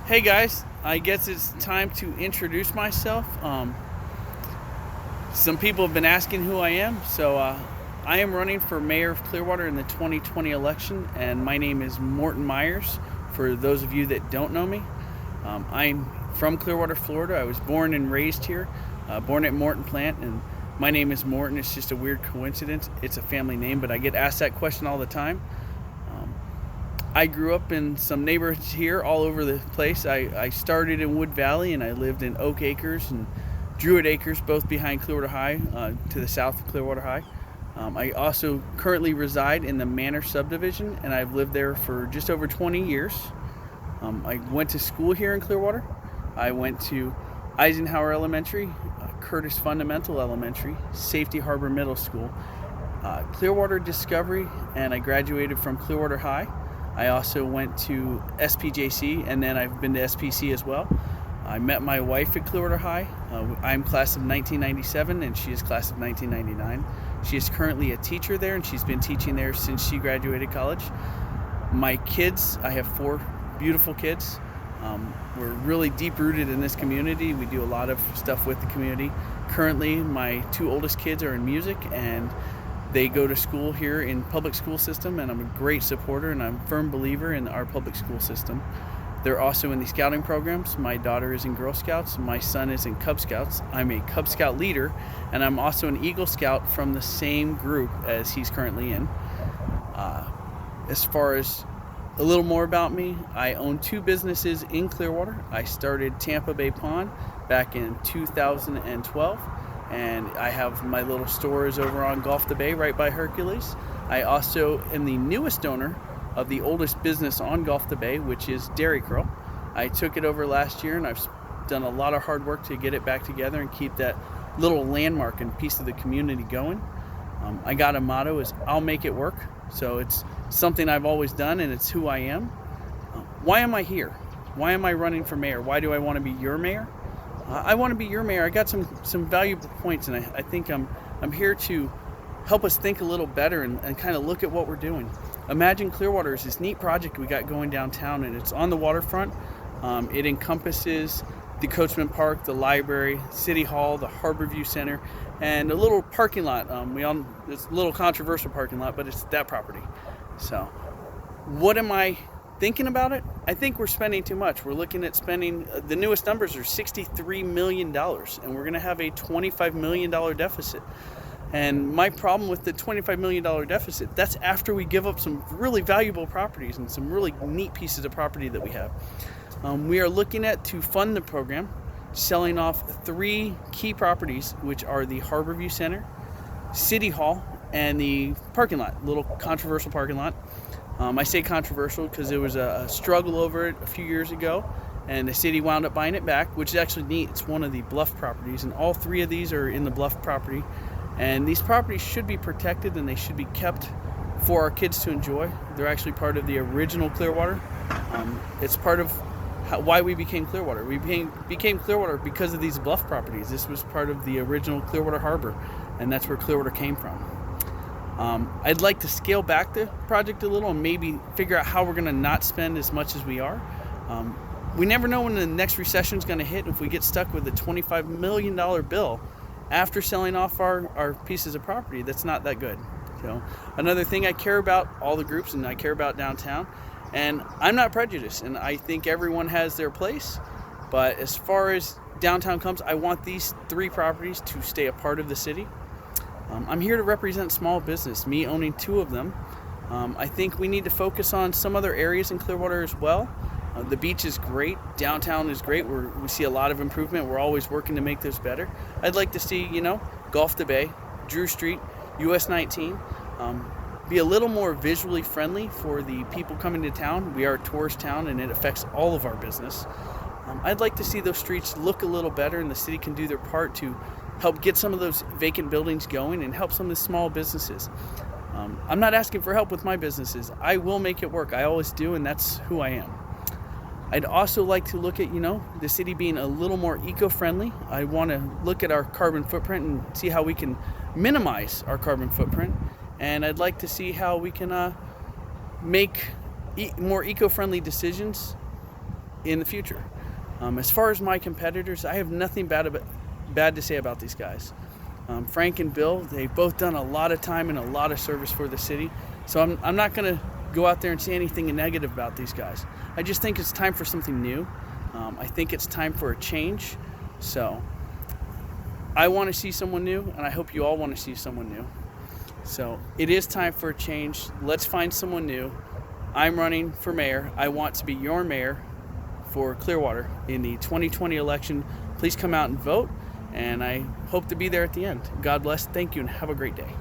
Hey guys, I guess it's time to introduce myself. Some people have been asking who I am, so I am running for mayor of Clearwater in the 2020 election, and my name is Morton Myers. For those of you that don't know me, I'm from Clearwater, Florida. I was born and raised here, born at Morton plant, and my name is Morton. It's just a weird coincidence. It's a family name, but I get asked that question all the time. I grew up in some neighborhoods here all over the place. I started in Wood Valley, and I lived in Oak Acres and Druid Acres, both behind Clearwater High, to the south of Clearwater High. I also currently reside in the Manor subdivision, and I've lived there for just over 20 years. I went to school here in Clearwater. I went to Eisenhower Elementary, Curtis Fundamental Elementary, Safety Harbor Middle School, Clearwater Discovery, and I graduated from Clearwater High. I also went to SPJC, and then I've been to SPC as well. I met my wife at Clearwater High. I'm class of 1997, and she is class of 1999. She is currently a teacher there, and she's been teaching there since she graduated college. My kids, I have 4 beautiful kids. We're really deep-rooted in this community. We do a lot of stuff with the community. Currently, my 2 oldest kids are in music, and they go to school here in public school system, and I'm a great supporter, and I'm a firm believer in our public school system. They're also in the scouting programs. My daughter is in Girl Scouts. My son is in Cub Scouts. I'm a Cub Scout leader, and I'm also an Eagle Scout from the same group as he's currently in. As far as a little more about me, I own 2 businesses in Clearwater. I started Tampa Bay Pond back in 2012. And I have my little stores over on Gulf the Bay right by Hercules. I also am the newest owner of the oldest business on Gulf the Bay, which is Dairy Curl. I took it over last year, and I've done a lot of hard work to get it back together and keep that little landmark and piece of the community going. I got a motto is I'll make it work. So it's something I've always done, and it's who I am. Why am I here? Why am I running for mayor? Why do I want to be your mayor? I want to be your mayor. I got some valuable points, and I think I'm here to help us think a little better and kind of look at what we're doing. Imagine Clearwater is this neat project we got going downtown, and it's on the waterfront. It encompasses the Coachman Park, the library, City Hall, the Harborview Center, and a little parking lot. It's a little controversial parking lot, but it's that property. So what am I thinking about it? I think we're spending too much. We're looking at spending, the newest numbers are $63 million, and we're going to have a $25 million deficit. And my problem with the $25 million deficit, that's after we give up some really valuable properties and some really neat pieces of property that we have. We are looking at, to fund the program, selling off 3 key properties, which are the Harborview Center, City Hall, and the parking lot, little controversial parking lot. I say controversial because there was a struggle over it a few years ago, and the city wound up buying it back, which is actually neat. It's one of the Bluff properties, and all 3 of these are in the Bluff property. And these properties should be protected, and they should be kept for our kids to enjoy. They're actually part of the original Clearwater. It's part of why we became Clearwater. We became Clearwater because of these Bluff properties. This was part of the original Clearwater Harbor, and that's where Clearwater came from. I'd like to scale back the project a little and maybe figure out how we're going to not spend as much as we are. We never know when the next recession is going to hit. If we get stuck with a $25 million bill after selling off our pieces of property, that's not that good. So another thing, I care about all the groups, and I care about downtown, and I'm not prejudiced, and I think everyone has their place. But as far as downtown comes, I want these 3 properties to stay a part of the city. I'm here to represent small business, me owning 2 of them. I think we need to focus on some other areas in Clearwater as well. The beach is great. Downtown is great. We see a lot of improvement. We're always working to make those better. I'd like to see, Gulf the Bay, Drew Street, US 19, be a little more visually friendly for the people coming to town. We are a tourist town, and it affects all of our business. I'd like to see those streets look a little better, and the city can do their part to help get some of those vacant buildings going and help some of the small businesses. I'm not asking for help with my businesses. I will make it work. I always do, and that's who I am. I'd also like to look at, the city being a little more eco-friendly. I want to look at our carbon footprint and see how we can minimize our carbon footprint. And I'd like to see how we can make more eco-friendly decisions in the future. As far as my competitors, I have nothing bad to say about these guys. Frank and Bill, they've both done a lot of time and a lot of service for the city. So I'm not going to go out there and say anything negative about these guys. I just think it's time for something new. I think it's time for a change. So I want to see someone new, and I hope you all want to see someone new. So it is time for a change. Let's find someone new. I'm running for mayor. I want to be your mayor for Clearwater in the 2020 election. Please come out and vote, and I hope to be there at the end. God bless. Thank you, and have a great day.